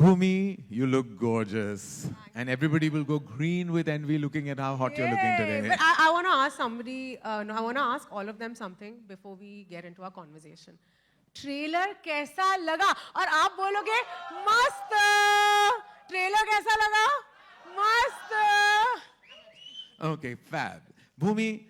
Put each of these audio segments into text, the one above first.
Bhumi, you look gorgeous. And everybody will go green with envy looking at how hot you're looking today. But I want to ask somebody, no, I want to ask all of them something before we get into our conversation. Trailer कैसा लगा? और आप बोलोगे मस्त. Trailer कैसा लगा? मस्त. Okay, fab. Bhumi,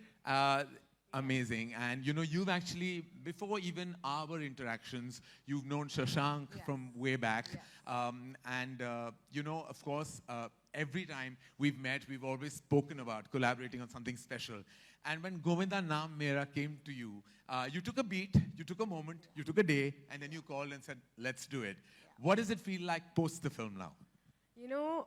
amazing. And you know, you've actually, before even our interactions, you've known Shashank from way back. You know, of course, every time we've met, we've always spoken about collaborating on something special. And when Govinda Naam Mera came to you, you took a beat, you took a moment, you took a day, and then you called and said, let's do it. What does it feel like post the film now? You know,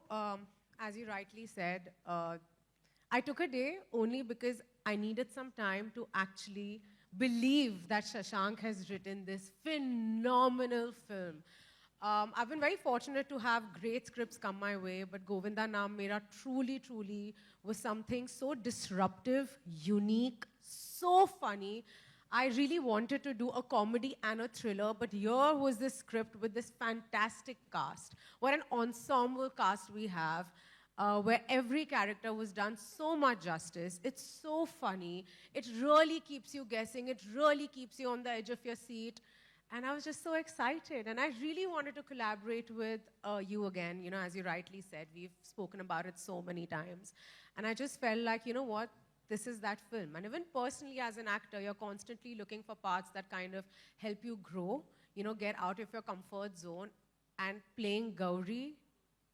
as you rightly said, I took a day only because I needed some time to actually believe that Shashank has written this phenomenal film. I've been very fortunate to have great scripts come my way, but Govinda Naam Mera truly was something so disruptive, unique, so funny. I really wanted to do a comedy and a thriller, but here was this script with this fantastic cast. What an ensemble cast we have, where every character was done so much justice. It's so funny. It really keeps you guessing. It really keeps you on the edge of your seat. And I was just so excited. And I really wanted to collaborate with you again. You know, as you rightly said, we've spoken about it so many times. And I just felt like, you know what? This is that film. And even personally as an actor, you're constantly looking for parts that kind of help you grow, you know, get out of your comfort zone. And playing Gauri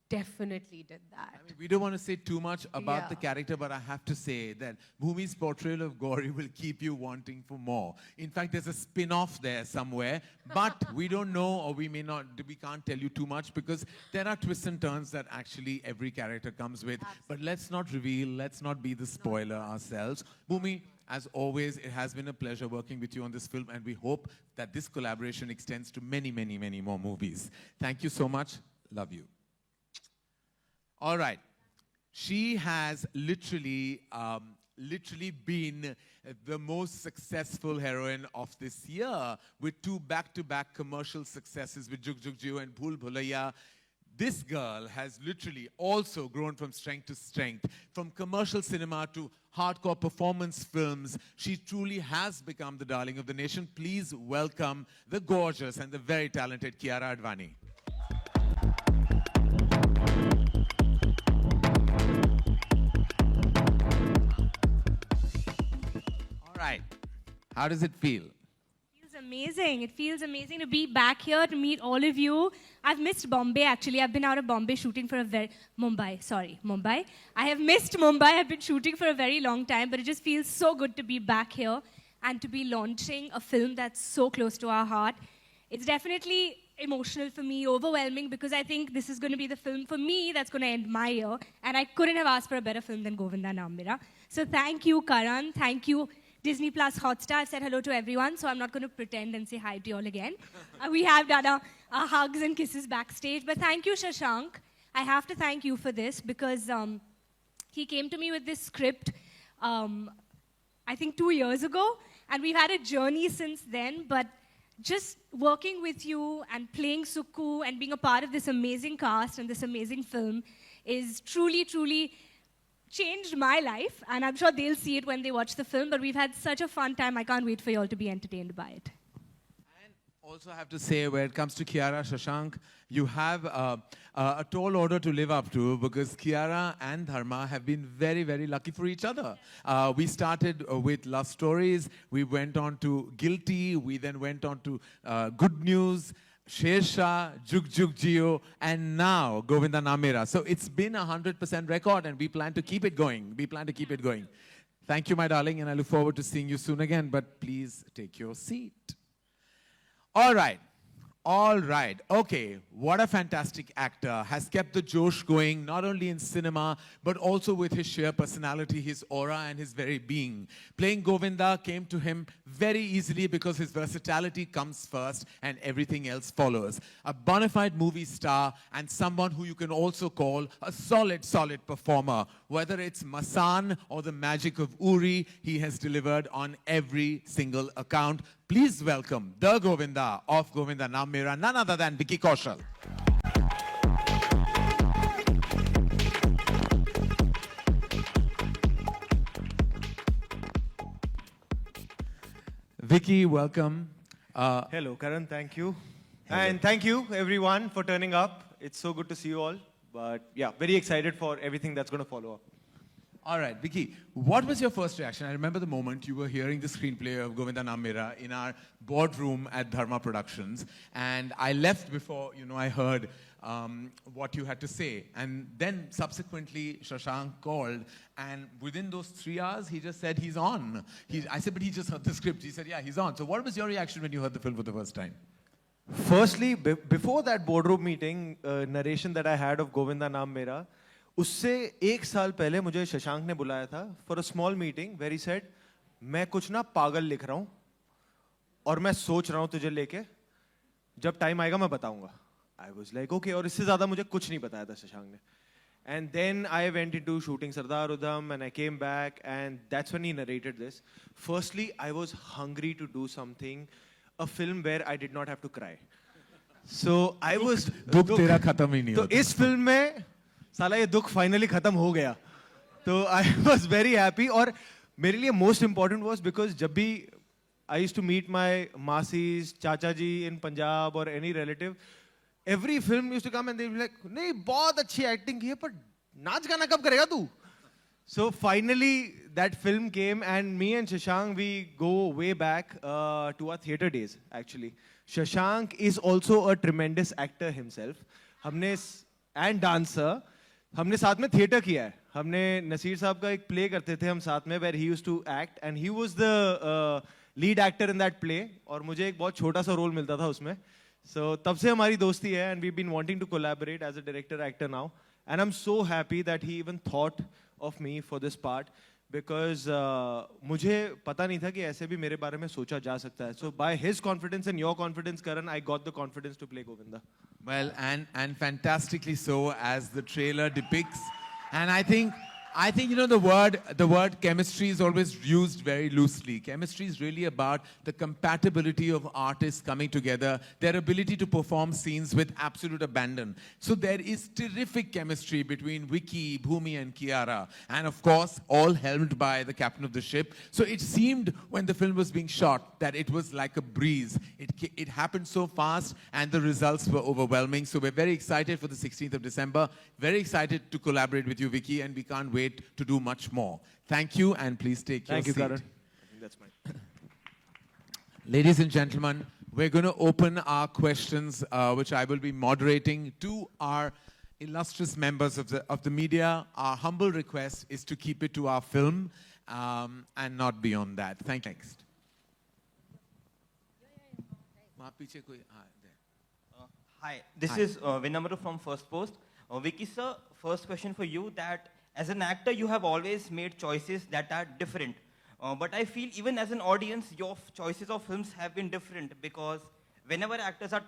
definitely did that. I mean, we don't want to say too much about the character, but I have to say that Bhumi's portrayal of Gauri will keep you wanting for more. In fact, there's a spin-off there somewhere, but we don't know, or we can't tell you too much because there are twists and turns that actually every character comes with. Absolutely. But let's not reveal, let's not be the spoiler ourselves. Bhumi, as always, it has been a pleasure working with you on this film, and we hope that this collaboration extends to many more movies. Thank you so much. Love you. All right. She has literally been the most successful heroine of this year with 2 back-to-back commercial successes with Juk Juk Jio and Bhool Bhulaiya. This girl has literally also grown from strength to strength. From commercial cinema to hardcore performance films, she truly has become the darling of the nation. Please welcome the gorgeous and the very talented Kaira Advani. Right. How does it feel? It feels amazing. It feels amazing to be back here to meet all of you. I've missed Bombay, actually. I've been out of Bombay shooting for Mumbai. I have missed Mumbai. I've been shooting for a very long time, but it just feels so good to be back here and to be launching a film that's so close to our heart. It's definitely emotional for me, overwhelming, because I think this is going to be the film for me that's going to end my year, and I couldn't have asked for a better film than Govinda Naam Mera. So thank you, Karan. Thank you, Disney Plus Hotstar. I've said hello to everyone, so I'm not going to pretend and say hi to you all again. We have done our hugs and kisses backstage. But thank you, Shashank. I have to thank you for this because he came to me with this script, I think 2 years ago. And we've had a journey since then. But just working with you and playing Sukku and being a part of this amazing cast and this amazing film is truly changed my life, and I'm sure they'll see it when they watch the film, but we've had such a fun time. I can't wait for you all to be entertained by it. And also I have to say, when it comes to Kaira, Shashank, you have a tall order to live up to because Kaira and Dharma have been very lucky for each other. We started with Love Stories, we went on to Guilty, we then went on to Good News, Shersha, Juk Juk Jio, and now Govinda Naam Mera. So it's been a 100% record, and we plan to keep it going. Thank you, my darling, and I look forward to seeing you soon again. But please take your seat. All right. Okay, what a fantastic actor. Has kept the Josh going, not only in cinema, but also with his sheer personality, his aura, and his very being. Playing Govinda came to him very easily because his versatility comes first and everything else follows. A bona fide movie star and someone who you can also call a solid performer. Whether it's Masan or the magic of Uri, he has delivered on every single account. Please welcome the Govinda of Govinda Naam Mera, none other than Vicky Kaushal. Vicky, welcome. Hello, Karan. Thank you. And thank you, everyone, for turning up. It's so good to see you all. But yeah, very excited for everything that's going to follow up. All right, Vicky, what was your first reaction? I remember the moment you were hearing the screenplay of Govinda Namera in our boardroom at Dharma Productions, and I left before, I heard what you had to say. And then subsequently, Shashank called, and within those 3 hours, he just said he's on. I said, but he just heard the script. He said, yeah, he's on. So what was your reaction when you heard the film for the first time? Firstly, before that boardroom meeting, narration that I had of Govinda Naam Mera, उससे 1 साल पहले मुझे शशांक ने बुलाया था for a small meeting where he said, मैं कुछ ना पागल लिख रहा हूँ और मैं सोच रहा हूँ तुझे लेके, जब टाइम आएगा मैं बताऊंगा. I was like, okay, और इससे ज़्यादा मुझे कुछ नहीं बताया था शशांक ने. And then I went into shooting Sardar Udham and I came back and that's when he narrated this. Firstly, I was hungry to do something, a film where I did not have to cry. So I was... दुख तेरा खत्म ही नहीं तो होता. इस film में साला ये दुख फाइनली खत्म हो गया. तो आई वॉज वेरी हैप्पी. और मेरे लिए मोस्ट इंपॉर्टेंट वॉज बिकॉज जब भी I use to meet my masis, chacha ji in Punjab और any relative, every film use to come and they like, नहीं बहुत अच्छी एक्टिंग की है पर नाच गाना कब करेगा तू? So finally that film came and me and Shashank, we go way back to our theatre days actually. Shashank is also a tremendous actor himself. हमने and dancer. हमने साथ में theatre किया है. हमने नसीर साहब का एक play करते थे हम साथ में where he used to act and he was the lead actor in that play और मुझे एक बहुत छोटा सा role मिलता था उसमें. So तब से हमारी दोस्ती है and we've been wanting to collaborate as a director actor now. And I'm so happy that he even thought of me for this part because मुझे पता नहीं था कि ऐसे भी मेरे बारे में सोचा जा सकता है. So by his confidence and your confidence, Karan, I got the confidence to play Govinda. Well, and fantastically so, as the trailer depicts. And I think the word chemistry is always used very loosely. Chemistry is really about the compatibility of artists coming together, their ability to perform scenes with absolute abandon. So there is terrific chemistry between Vicky, Bhumi and Kiara, and of course all helmed by the captain of the ship. So it seemed when the film was being shot that it was like a breeze. It happened so fast and the results were overwhelming. So we're very excited for the 16th of December, very excited to collaborate with you, Vicky, and we can't wait to do much more. Thank you, and please take your seat. Thank you, Karan. I think that's mine. Ladies and gentlemen, we're going to open our questions, which I will be moderating, to our illustrious members of the media. Our humble request is to keep it to our film and not beyond that. Thank you. Next. Hi, this is Vinamra from First Post. Vicky sir, first question for you that as an actor, you have always made choices that are different. But I feel even as an audience, your choices of films have been different because whenever actors are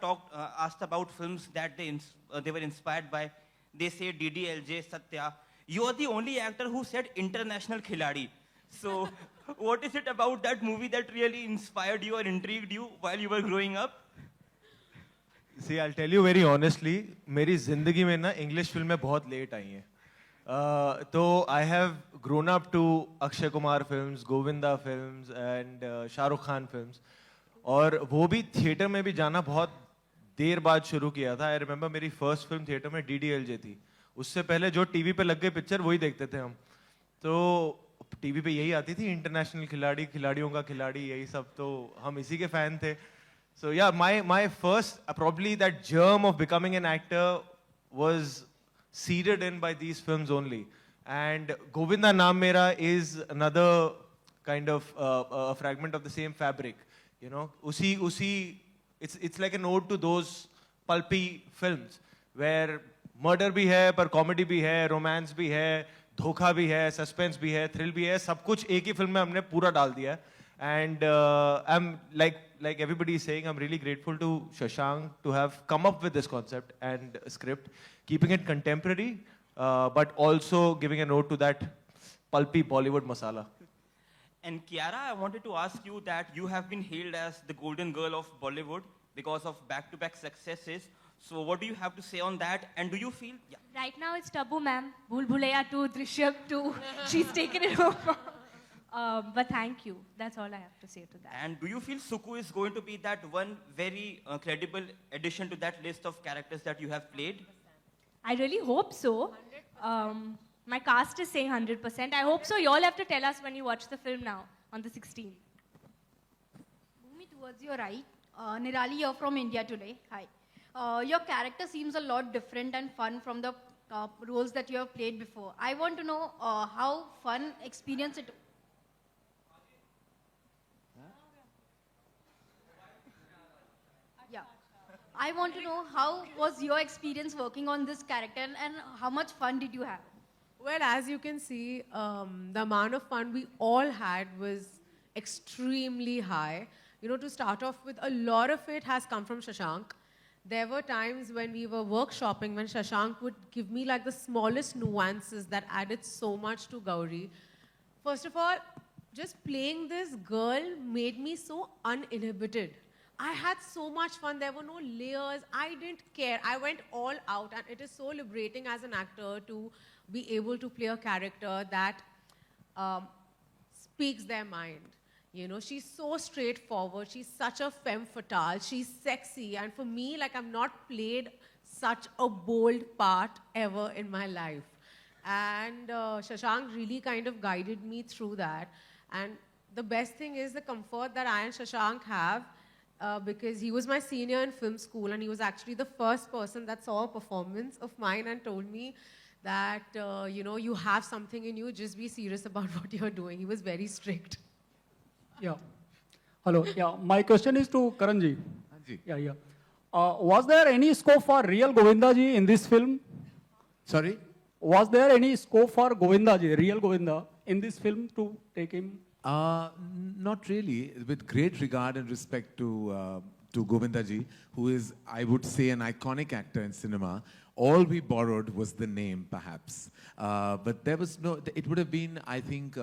asked about films that they were inspired by, they say DDLJ, Satya. You are the only actor who said international khiladi. So what is it about that movie that really inspired you or intrigued you while you were growing up? See, I'll tell you very honestly, मेरी जिंदगी में ना English फिल्में बहुत late आई हैं. तो I have grown up to Akshay Kumar films, Govinda films and Shahrukh Khan films. और वो भी थिएटर में भी जाना बहुत देर बाद शुरू किया था. I remember मेरी first film थिएटर में DDLJ थी. उससे पहले जो टीवी पे लग गई पिक्चर वही देखते थे हम. तो टीवी पे यही आती थी, इंटरनेशनल खिलाड़ी, खिलाड़ियों का खिलाड़ी, यही सब. तो हम इसी के फैन थे. So yeah, my first, probably that germ of becoming an actor was seeded in by these films only. And Govinda Naam Mera is another kind of a fragment of the same fabric. You know, it's like an ode to those pulpy films where murder bhi hai, par comedy bhi hai, romance bhi hai, धोखा भी है, suspense भी है, thrill भी है, सब कुछ एक ही फिल्म में हमने पूरा डाल दिया. And I'm like everybody is saying, I'm really grateful to Shashank to have come up with this concept and script, keeping it contemporary, but also giving a note to that pulpy Bollywood masala. And Kiara, I wanted to ask you that you have been hailed as the golden girl of Bollywood because of back-to-back successes. So what do you have to say on that? And do you feel... Yeah. Right now it's taboo, ma'am. Bhool Bhulaiya 2, Drishyam 2. She's taken it over. But thank you. That's all I have to say to that. And do you feel Suku is going to be that one very credible addition to that list of characters that you have played? I really hope so. My cast is saying 100%. I hope so. You all have to tell us when you watch the film now on the 16th. Bhumi, towards your right. Nirali, you're from India today. Hi. Your character seems a lot different and fun from the roles that you have played before. I want to know how fun experience it. Yeah. I want to know how was your experience working on this character and how much fun did you have? Well, as you can see, the amount of fun we all had was extremely high. You know, to start off with, a lot of it has come from Shashank. There were times when we were workshopping when Shashank would give me like the smallest nuances that added so much to Gauri. First of all, just playing this girl made me so uninhibited. I had so much fun. There were no layers. I didn't care. I went all out, and it is so liberating as an actor to be able to play a character that speaks their mind. You know, she's so straightforward. She's such a femme fatale. She's sexy. And for me, like, I've not played such a bold part ever in my life. And Shashank really kind of guided me through that. And the best thing is the comfort that I and Shashank have, because he was my senior in film school, and he was actually the first person that saw a performance of mine and told me that, you know, you have something in you, just be serious about what you're doing. He was very strict. Yeah. Hello. Yeah. My question is to Karanji. Anji. Yeah. Was there any scope for real Govinda ji in this film? Sorry? Was there any scope for Govinda ji, real Govinda, in this film to take him? Not really. With great regard and respect to Govinda ji, who is, I would say, an iconic actor in cinema. All we borrowed was the name, perhaps. But there was no, it would have been, I think,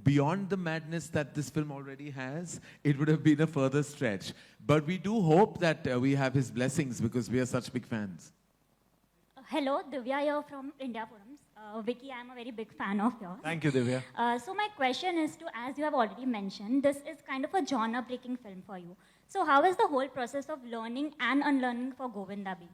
beyond the madness that this film already has, it would have been a further stretch. But we do hope that we have his blessings because we are such big fans. Hello, Divya here from India Forums. Vicky, I'm a very big fan of yours. Thank you, Divya. So my question is to, as you have already mentioned, this is kind of a genre-breaking film for you. So how is the whole process of learning and unlearning for Govinda been?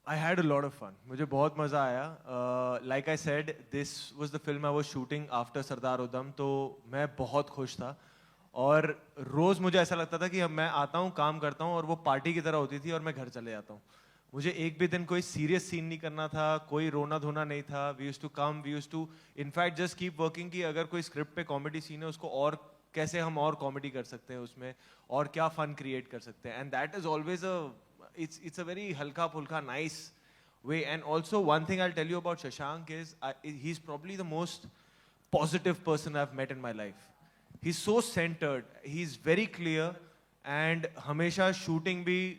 I had a lot of fun. मुझे बहुत मजा आया. Like I said, this was the film I was shooting after Sardar Udham, तो मैं बहुत खुश था. और रोज मुझे ऐसा लगता था कि अब मैं आता हूँ, काम करता हूँ, और वो पार्टी की तरह होती थी, और मैं घर चले जाता हूँ. मुझे एक भी दिन कोई सीरियस सीन नहीं करना था, कोई रोना धोना नहीं था. We used to come, we used to, in fact, just keep working कि अगर कोई स्क्रिप्ट पे कॉमेडी सीन है, उसको और कैसे हम और कॉमेडी कर सकते हैं उसमें, और क्या फन क्रिएट कर सकते हैं. And that is always a it's a very halka pulka nice way. And also one thing I'll tell you about Shashank is he's probably the most positive person I've met in my life. He's so centered, he's very clear, and हमेशा shooting भी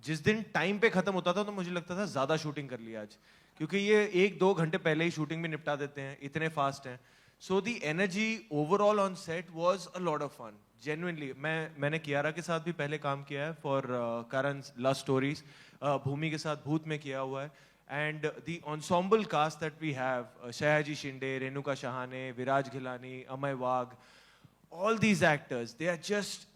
जिस दिन time पे खत्म होता था तो मुझे लगता था ज्यादा शूटिंग कर लिया आज, क्योंकि ये 1-2 घंटे पहले ही शूटिंग भी निपटा देते हैं, इतने फास्ट हैं. So the energy overall on set was a lot of fun. Genuinely, मैंने कियारा के साथ भी पहले काम किया है for Karan's Love Stories. भूमि के साथ भूत में किया हुआ है. And the ensemble cast that we have, Shayaji Shinde, Renuka Shahane, Viraj Ghilani, Amay Wagh, all these actors, they are just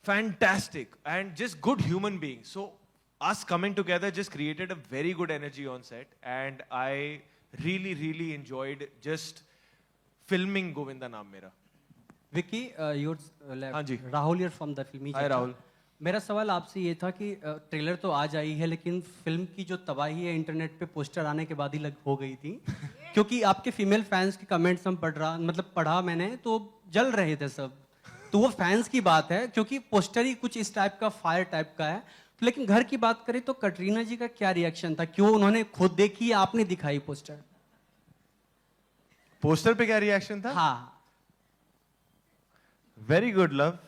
fantastic and just good human beings. So us coming together just created a very good energy on set, and I really enjoyed just filming Govinda naam mera. Vicky हाँ जी. राहुल यार from the फिल्मी. हाय राहुल. मेरा सवाल आपसे ये था कि trailer तो आज आई है, लेकिन फिल्म की जो तबाही है इंटरनेट पे पोस्टर आने के बाद ही हो गई थी. क्योंकि आपके फीमेल फैंस के कमेंट्स हम पढ़ा मैंने, तो जल रहे थे सब. तो वो फैंस की बात है, क्योंकि पोस्टर ही कुछ इस टाइप का, फायर टाइप का है. लेकिन घर की बात करें तो कटरीना जी का क्या रिएक्शन था? क्यों उन्होंने खुद देखी, आपने दिखाई पोस्टर? पोस्टर पे क्या रिएक्शन था? हाँ. वेरी गुड लव,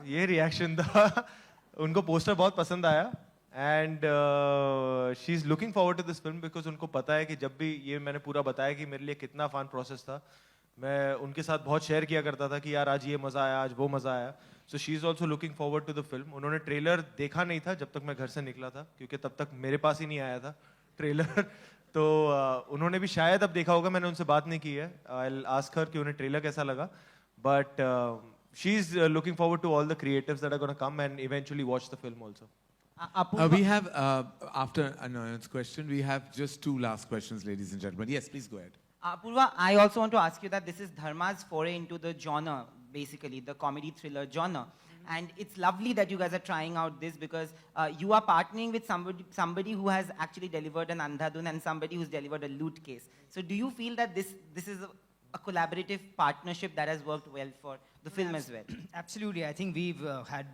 ये रिएक्शन था. उनको पोस्टर बहुत पसंद आया, and she is looking forward to this film, because उनको पता है कि जब भी ये मैंने पूरा बताया कि मेरे लिए कितना फन प्रोसेस था, मैं उनके साथ बहुत शेयर किया करता था कि यार आज ये मजा आया, आज वो मजा आया. So she is also looking forward to the film. उन्होंने ट्रेलर देखा नहीं था जब तक मैं घर से निकला था, क्योंकि तब तक मेरे पास ही नहीं आया था ट्रेलर. तो उन्होंने भी शायद अब देखा होगा, मैंने उनसे बात नहीं की है. I'll ask her कि उन्हें ट्रेलर कैसा लगा. But she's looking forward to all the creatives that are going to come and eventually watch the film also. We have, after Anand's question, we have just 2 last questions, ladies and gentlemen. Yes, please go ahead. Apurva, I also want to ask you that this is Dharma's foray into the genre, basically, the comedy thriller genre. And it's lovely that you guys are trying out this because you are partnering with somebody who has actually delivered an Andhadhun and somebody who's delivered a loot case. So do you feel that this is a collaborative partnership that has worked well for the film as well? Absolutely. I think we've had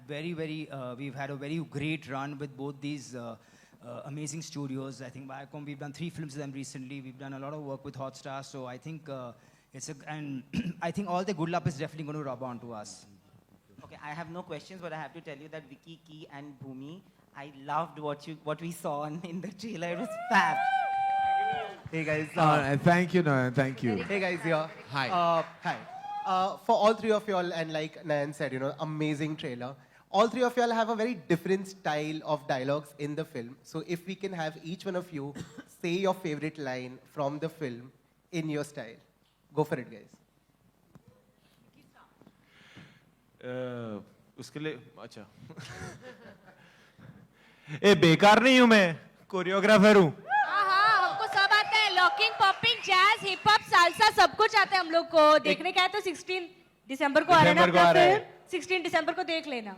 we've had a very great run with both these amazing studios. I think Viacom, we've done 3 films with them recently. We've done a lot of work with Hotstar. So I think and I think all the good luck is definitely going to rub onto us. Okay, I have no questions, but I have to tell you that Vicky, Key, and Bhumi, I loved what we saw in the trailer. It was fab. Hey guys. Thank you, Nayan. Thank you. Hey guys, here. Hi. Hi. For all 3 of y'all, and like Nayan said, amazing trailer. All 3 of y'all have a very different style of dialogues in the film. So if we can have each one of you say your favorite line from the film in your style. Go for it, guys. उसके लिए अच्छा ए बेकार नहीं हूं मैं, choreographer हूं. हाँ, हमको सब आता है. Locking, popping, jazz, hip hop, salsa सब कुछ आता है हम लोग को. देखने का है तो 16 दिसंबर को आ रहा है ना अपना फिल्म. 16 दिसंबर को देख लेना.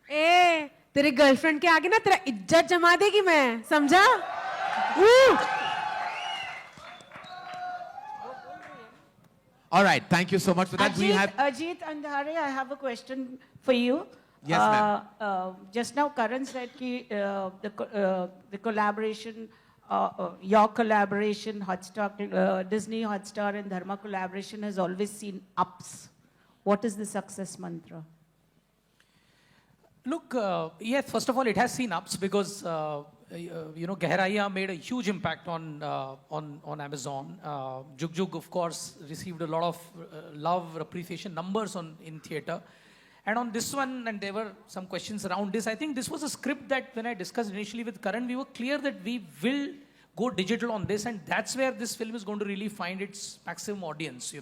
ए तेरे गर्लफ्रेंड के आगे ना तेरा इज्जत जमा देगी मैं, समझा? All right, thank you so much for that. Ajit Andhare, I have a question for you. Yes, ma'am. Just now, Karan said the collaboration, your collaboration, Hotstar, Disney, Hotstar, and Dharma collaboration has always seen ups. What is the success mantra? Look, yes, first of all, it has seen ups because Gahraiya made a huge impact on Amazon. Jug Jug, of course, received a lot of love, appreciation, numbers in theater. And on this one, and there were some questions around this, I think this was a script that when I discussed initially with Karan, we were clear that we will go digital on this, and that's where this film is going to really find its maximum audience,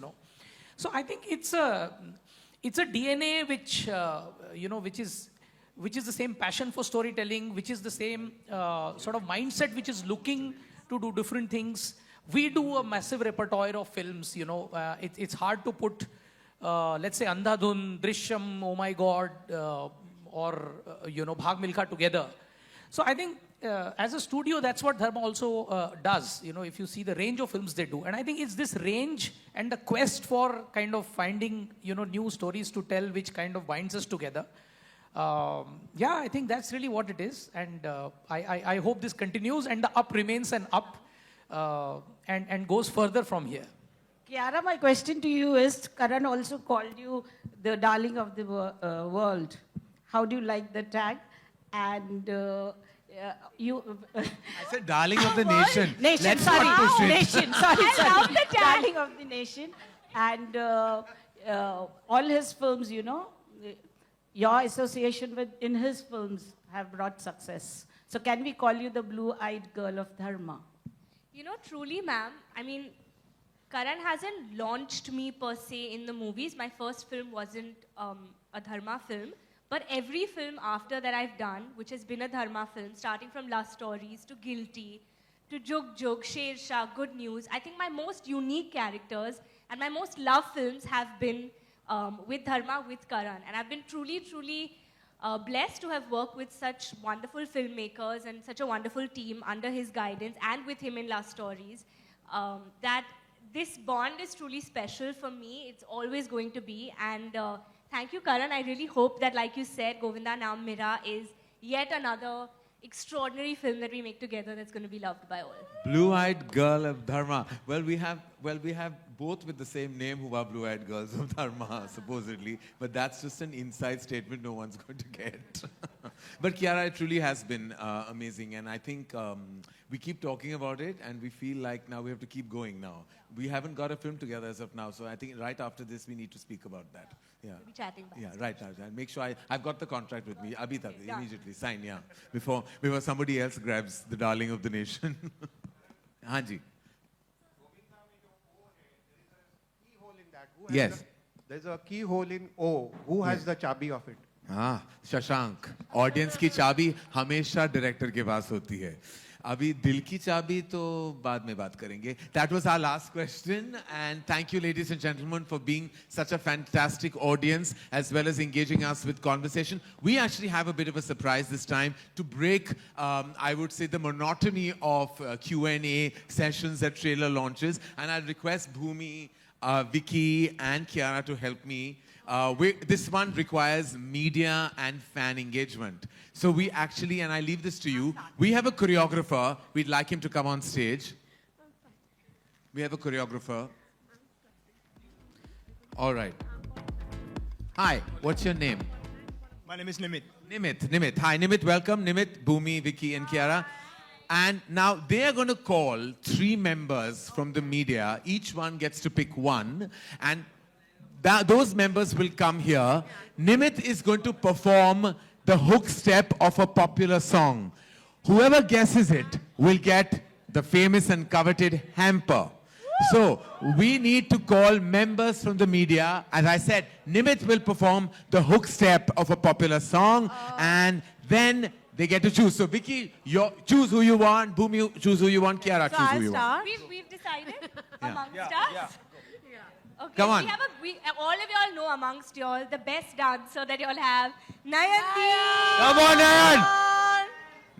So I think it's a DNA which is the same passion for storytelling, which is the same sort of mindset which is looking to do different things. We do a massive repertoire of films, it's hard to put, let's say, Andhadhun, Drishyam, Oh My God, or, Bhag Milkha together. So I think as a studio, that's what Dharma also does, if you see the range of films they do. And I think it's this range and the quest for kind of finding, new stories to tell which kind of binds us together. I think that's really what it is, and I hope this continues and the up remains an up and goes further from here. Kiara, my question to you is, Karan also called you the darling of the world. How do you like the tag? And you... I said darling of the nation. Nation, Let's sorry. not push it. Nation, sorry. I love the tag. Darling of the nation. And all his films, your association in his films have brought success. So can we call you the blue-eyed girl of Dharma? Truly, ma'am. I mean, Karan hasn't launched me per se in the movies. My first film wasn't a Dharma film. But every film after that I've done, which has been a Dharma film, starting from Love Stories to Guilty, to Jug Jug, Sher Shah, Good News, I think my most unique characters and my most loved films have been with Dharma, with Karan. And I've been truly, truly blessed to have worked with such wonderful filmmakers and such a wonderful team under his guidance and with him in Love Stories, that this bond is truly special for me. It's always going to be. And thank you, Karan. I really hope that, like you said, Govinda Naam Mera is yet another extraordinary film that we make together that's going to be loved by all. Blue-eyed girl of Dharma. Well, we have both with the same name who are blue-eyed girls of Dharma, supposedly. But that's just an inside statement no one's going to get. But Kiara, it truly has been amazing. And I think we keep talking about it, and we feel like now we have to keep going now. We haven't got a film together as of now, so I think right after this we need to speak about that. Yeah. We'll be chatting back. Yeah, right. I'll make sure I've got the contract with me. Abhi tak, immediately sign, yeah. Before somebody else grabs the darling of the nation. हाँ जी. Yes. There's a keyhole in O. Who has the chabi of it? हाँ, Shashank. Audience की चाबी हमेशा director के पास होती है. अभी दिल की चाबी तो बाद में बात करेंगे. That was our last question, and thank you, ladies and gentlemen, for being such a fantastic audience as well as engaging us with conversation. We actually have a bit of a surprise this time to break, I would say, the monotony of Q&A sessions at trailer launches, and I'll request Bhumi, Vicky, and Kiara to help me. This one requires media and fan engagement. So we actually, and I leave this to you, we have a choreographer. We'd like him to come on stage. We have a choreographer. All right. Hi, what's your name? My name is Nimit. Nimit. Hi, Nimit, welcome. Nimit, Bhumi, Vicky, and Kiara. And now they are going to call 3 members from the media. Each one gets to pick one. And those members will come here. Nimit is going to perform the hook step of a popular song. Whoever guesses it will get the famous and coveted hamper. So we need to call members from the media. As I said, Nimit will perform the hook step of a popular song, and then they get to choose. So Vicky, choose who you want. Bhumi, choose who you want. Kiara, choose who you want. We've decided Yeah. amongst us. Okay, Come on. All of y'all know amongst y'all the best dancer that y'all have, Nayanti. Come on, Nayan.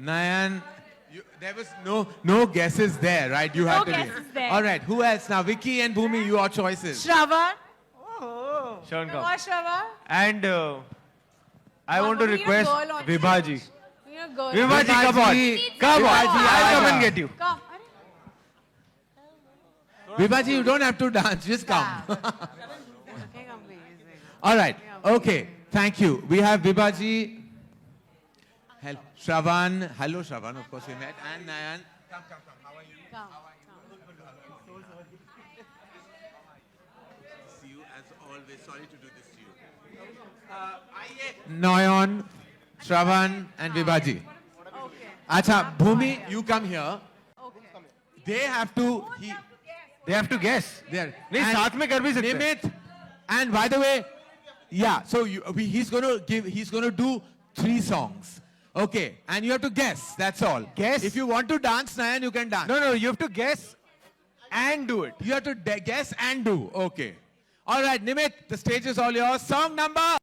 Nayan, there was no guesses there, right? You had to guesses there. All right, who else now? Vicky and Bhumi, your choices. Shravan. Sean, come. Come on, Shravan. And I want to we need a request girl on Vibhaji. We need a girl. Vibhaji, come on. Come on. I'll come and get you. Come. Vibhaji, you don't have to dance, just come. All right, okay, thank you. We have Vibhaji, Shravan, hello Shravan, of course we met, and Nayan. Come, how are you? See you as always, sorry to do this to you. Nayan, Shravan, and Vibhaji. Acha, Bhumi, you come here. They have to... They have to guess. There. नहीं साथ में कर भी सकते हैं. Nimit, and by the way, yeah, so he's going to do 3 songs. Okay, and you have to guess, that's all. Guess? If you want to dance, Nayan, you can dance. No, you have to guess and do it. You have to guess and do. Okay. All right, Nimit, the stage is all yours. Song number